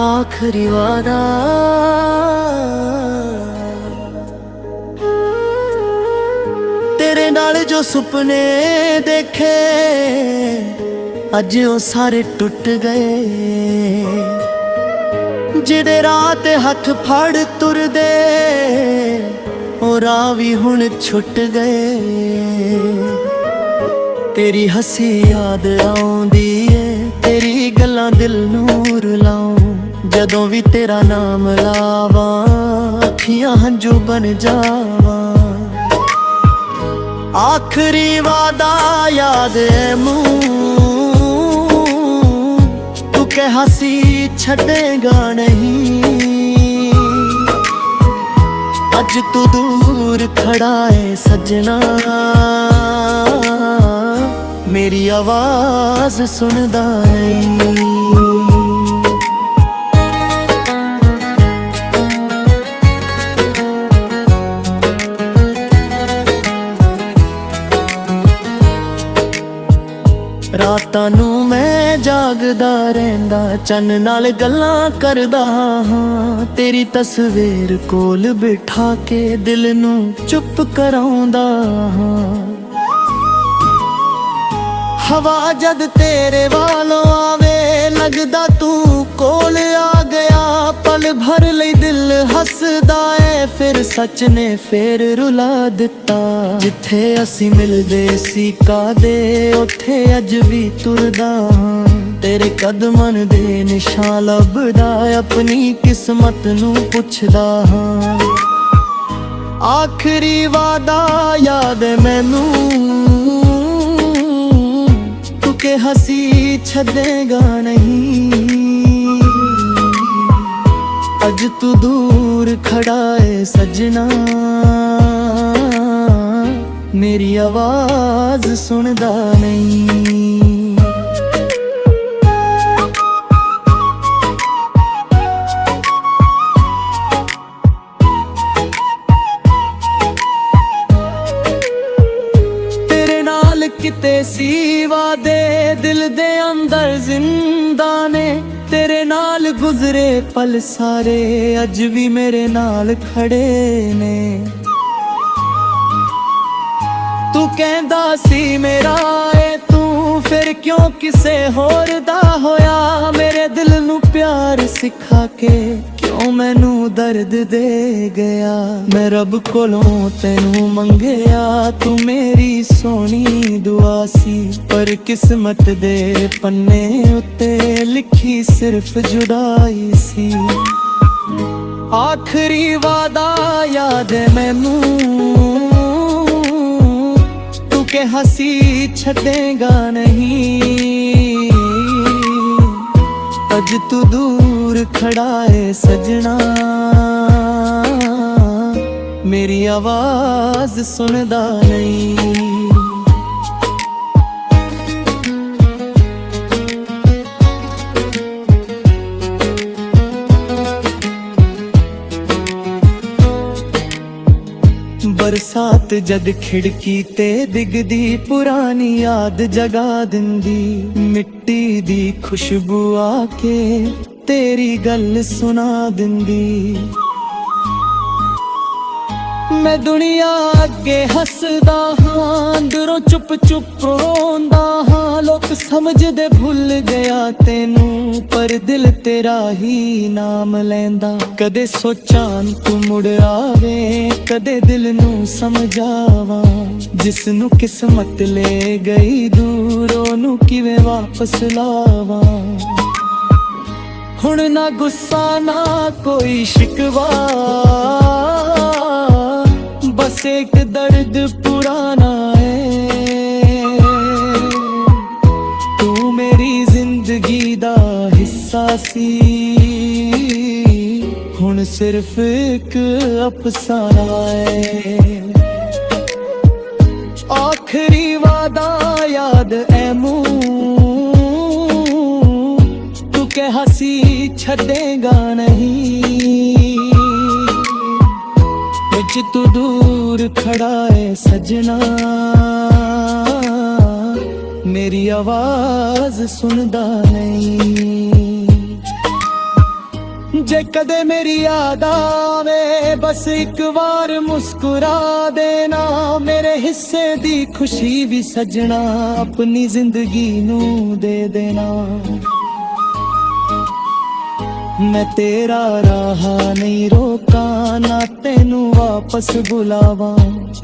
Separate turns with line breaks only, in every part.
आखिरी वादा तेरे नाल जो सुपने देखे अज वो सारे टुट गए। जिहदे राह ते हथ फड़ तुरदे ओ राह भी हुण छुट गए। तेरी हसी याद आउंदी है, तेरी गल्लां दिल नूं रुलाऊं। जदों भी तेरा नाम लावां अखियां हंजू बन जावां। आखिरी वादा याद है मूं, तू कहा सी छड़ेगा नहीं। अज तू दूर खड़ा है सजना, मेरी आवाज सुनदा नहीं। रातां नूं मैं जागदा रहिंदा, चन्न नाल गल्लां करदा हां। तेरी तस्वीर कोल बिठा के दिल नूं चुप कराउंदा हां। हवा जद तेरे वालों आवे लगदा तू कोल आ गया। पल भर लई दिल हसदा है, फिर सच ने फिर रुला दिता। जिथे असी मिलदे सी कादे उथे अज भी तुरदा हां। तेरे कदमां दे निशान लभदा, अपनी किस्मत नूं पुछदा हां। आखिरी वादा याद है मैनूं, के हसी छड़ेगा नहीं। अज तू दूर खड़ा है सजना, मेरी आवाज सुनदा नहीं। किते सी वादे दिल दे अंदर जिंदा ने, तेरे नाल गुजरे पल सारे अज भी मेरे नाल खड़े ने। तू कहंदा सी मेरा ए तू, फिर क्यों किसे होर दा होया। मेरे दिल नू प्यार सिखा के क्यों मैनू दर्द दे गया। मैं रब कोलों तेनू मंगया, तू मेरी सोनी दुआ सी। पर किस्मत दे पन्ने उत्ते लिखी सिर्फ जुदाई सी। आखिरी वादा याद है मैनू, तू के हसी छड़ेगा नहीं। अज तू दूर खड़ा है सजना, मेरी आवाज सुनदा नहीं। बरसात जद खिड़की ते दिगदी, पुरानी याद जगा दिंदी। मिट्टी दी खुशबू आके तेरी गल सुना दिंदी। मैं दुनिया अगे हसदा हां, अंदरों चुप चुप रोंदा हां। लोग समझदे भुल गया तेनू, पर दिल तेरा ही नाम लैंदा। कदे सोचां तू मुड़ आवे, कदे दिल नू समझावां। जिसनू किस्मत ले गई दूर, ओनू किवें वापस लावां। हुण ना गुस्सा ना कोई शिकवा, बस एक दर्द पुराना है। तू मेरी जिंदगी दा हिस्सा सी, हुण सिर्फ एक अफसाना है। आखिरी वादा याद ऐ मूं, तू के हसी छड़ेगा नहीं। मुझ तू दूर खड़ा है सजना, मेरी आवाज सुनदा नहीं। जे कदे मेरी याद आवे बस एक बार मुस्कुरा देना, मेरे हिस्से दी खुशी भी सजना अपनी जिंदगी नू दे देना। मैं तेरा राह नहीं रोका ना तेनू वापस बुलावा,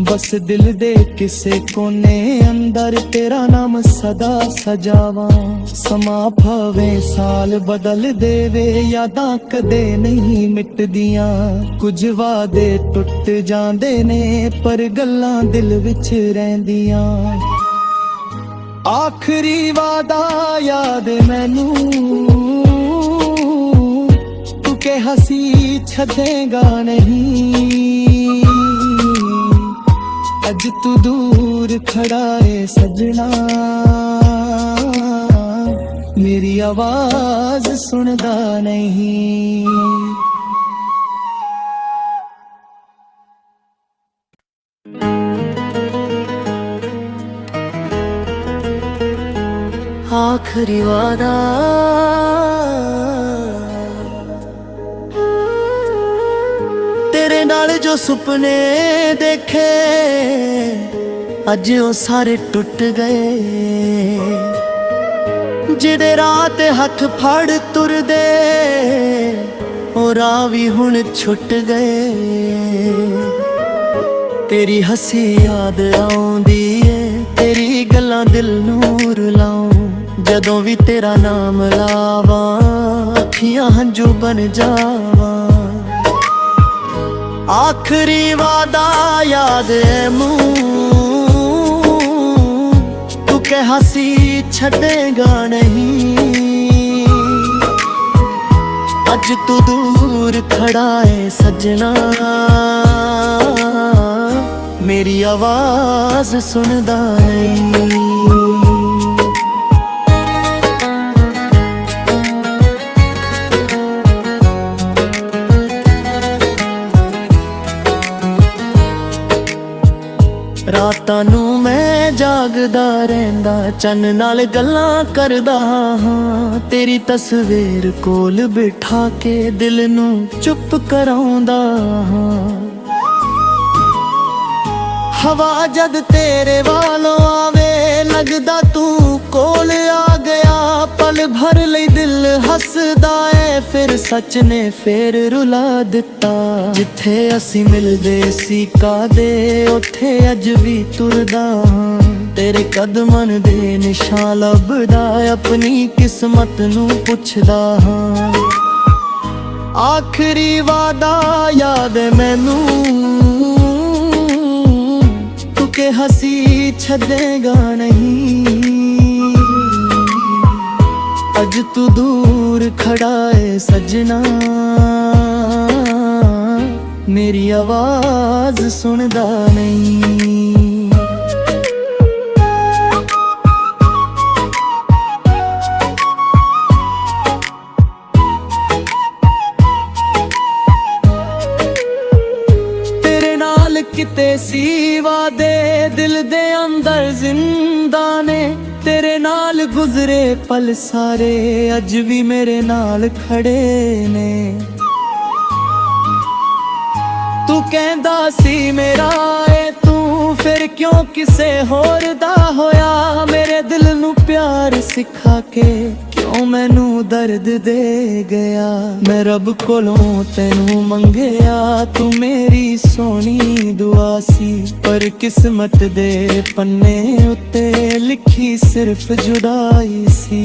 बस दिल दे किसे कोने अंदर तेरा नाम सदा सजावा। समा भावे साल बदल देवे यादां कदे नहीं मिटदियां, कुछ वादे टुट जांदे ने पर गल्लां दिल विच रहिंदियां। आखरी वादा याद मैनू के हसी छदेगा नहीं, अज तू दूर खड़ा है सजना, मेरी आवाज सुनदा नहीं। आखरी वादा तेरे नाल जो सुपने देखे अज वो सारे टुट गए, जिहदे रात हाथ फड़ तुरदे ओ राह भी हुण छुट गए। तेरी हसी याद आउंदी है, तेरी गल्लां दिल नूं रुलाऊं, जदों भी तेरा नाम लावां अखियां हंजू बन जावां। आखरी वादा याद है मुँह तू के हसी छड़ेगा नहीं, अज तू दूर खड़ा है सजना, मेरी आवाज सुनदा नहीं। रातां नू मैं जागदा रहिंदा चन्न नाल गल्लां करदा हां, तेरी तस्वीर कोल बिठा के दिल नू चुप कराउंदा हां। हवा जद तेरे वालों आवे लगदा तू कोल आ गया, पल भर लई दिल हसदा है फिर सच ने फिर रुला दिता। जिथे असी मिलदे सी कादे उथे अज भी तुरदा, तेरे कदमां दे निशान लभदा अपनी किस्मत नू पुछदा हां। आखरी वादा याद मैनू तू के हसी छदेगा नहीं, अज तू दूर खड़ा है सजना, मेरी आवाज सुनदा नहीं। तेरे नाल किते सी वादे दिल दे अंदर जिंदा ने, तेरे नाल गुजरे पल सारे अज भी मेरे नाल खड़े ने। तू कहंदा सी मेरा ए तू फिर क्यों किसे होर दा होया, मेरे दिल नू प्यार सिखा के क्यों मैनू दर्द दे गया। मैं रब कोलों तैनू मंगया तू मेरी सोनी दुआ सी, पर किस्मत दे पन्ने उत्ते लिखी सिर्फ जुदाई सी।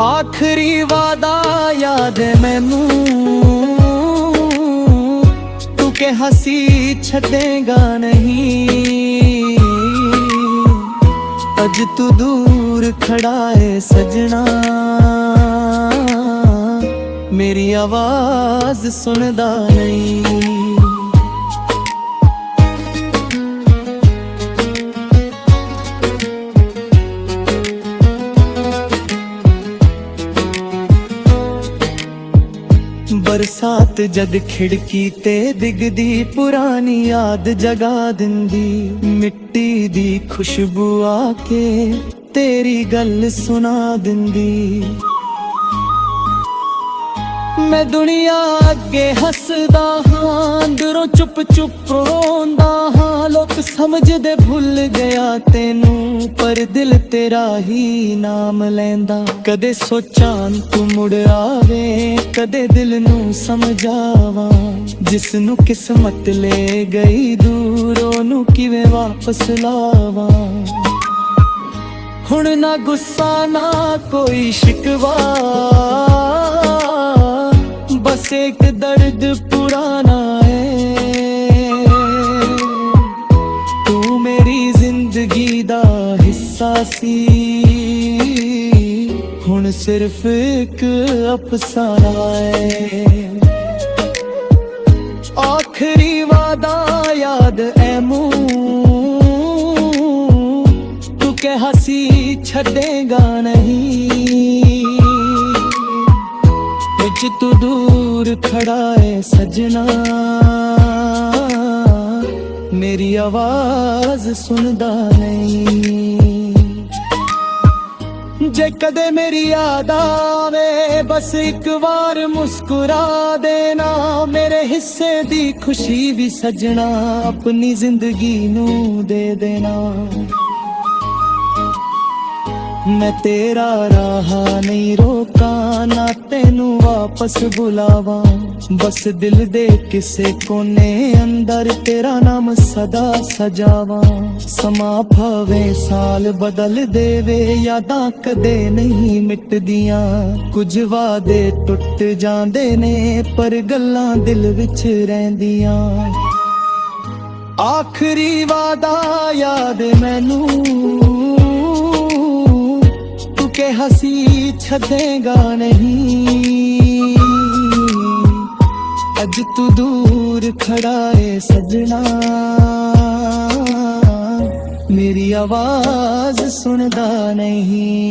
आखरी वादा याद है मैनू तू के हसी छड़ेगा नहीं, अज तू दूर खड़ा है सजना, मेरी आवाज सुनदा नहीं। बरसात जद खिड़की ते दिखदी पुरानी याद जगा दिंदी, मिट्टी दी खुशबू आके तेरी गल सुना दिंदी। मैं दुनिया अगे हसदा हां, अंदरों चुप चुप रोंदा हां। लोग समझदे भुल गया तेनू, पर दिल तेरा ही नाम लैंदा। कदे सोचां तू मुड़ आवे, कदे दिल नू समझावां। जिसनू किस्मत ले गई दूर, ओनू किवें वापस लावां। हुण ना गुस्सा ना कोई शिकवा, बस एक दर्द पुराना है। तू मेरी जिंदगी दा हिस्सा सी, हुण सिर्फ एक अफसाना है। आखिरी वादा याद ऐ मुँह, तू कहा सी छड़ेगा नहीं। कुछ तू दूर खड़ा है सजना, मेरी आवाज सुनदा नहीं। जे कदे मेरी याद आवे, बस एक बार मुस्कुरा देना। मेरे हिस्से दी खुशी भी सजना, अपनी जिंदगी नू दे देना। मैं तेरा राह नहीं रोका, ना तेनू वापस बुलावा। बस दिल दे किसे कोने अंदर तेरा नाम सदा सजावा। समा भावे साल बदल देवे, यादां कदे नहीं मिटदियां। कुछ वादे टुट जांदे ने, पर गल्लां दिल विच रहिंदियां। आखिरी वादा याद मैनू, के हसी छड़ेगा नहीं। अज तू दूर खड़ा है सजना, मेरी आवाज सुनदा नहीं।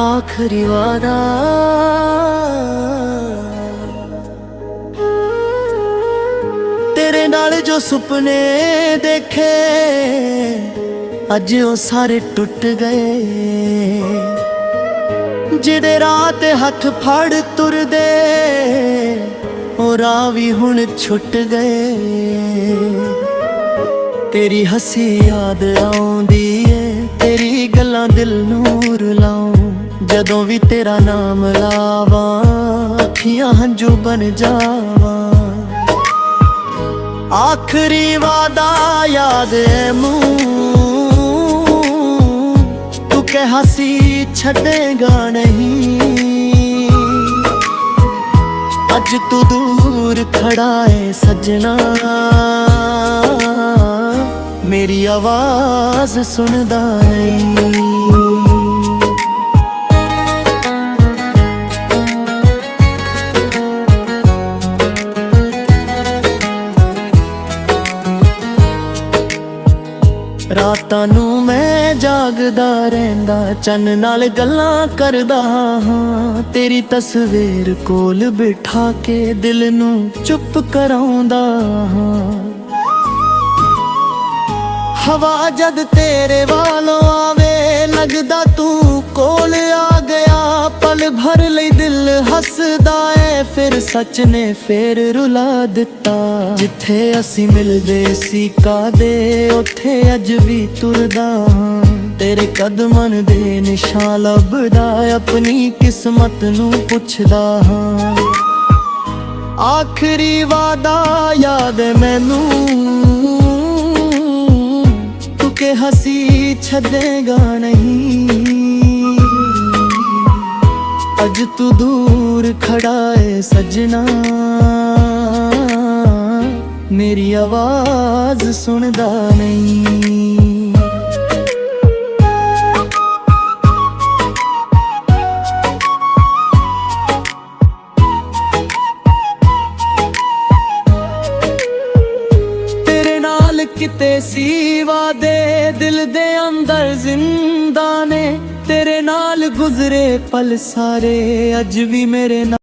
आखिरी वादा तेरे नाल जो सुपने देखे, अज वो सारे टुट गए। जिहदे रात हाथ फड़ तुरदे, ओ राह भी हुण छुट गए। तेरी हसी याद आउंदी है, तेरी गल्लां दिल नूं रुलाऊं। जदों भी तेरा नाम लावां, अखियां हंजू बन जावां। आखिरी वादा याद है मुँह, तू कहा सी छड़ेगा नहीं। अज तू दूर खड़ा है सजना, मेरी आवाज सुनदा नहीं। रातां नू मैं जागदा रहिंदा, चन्न नाल गल्लां करदा हां। तेरी तस्वीर कोल बिठा के दिल नू चुप कराउंदा हां। हवा जद तेरे वालों आवे, लगदा तू कोल आ गया। पल भर लई दिल हसदा है, फिर सच ने फिर रुला दिता। जिथे असी मिलदे सी कादे, उथे अज भी तुरदा। तेरे कदमां दे निशान लभदा, अपनी किस्मत नू पुछदा हां। आखिरी वादा याद मैनू, तू के हसी छड़ेगा नहीं। अज तू दूर खड़ा है सजना, मेरी आवाज सुनदा नहीं। तेरे नाल कितना ਕੀਤੇ ਸੀ ਵਾਦੇ ਦਿਲ ਦੇ ਅੰਦਰ ਜ਼ਿੰਦਾ ਨੇ, ਤੇਰੇ ਨਾਲ ਗੁਜ਼ਰੇ ਪਲ ਸਾਰੇ ਅੱਜ ਵੀ ਮੇਰੇ ਨਾਲ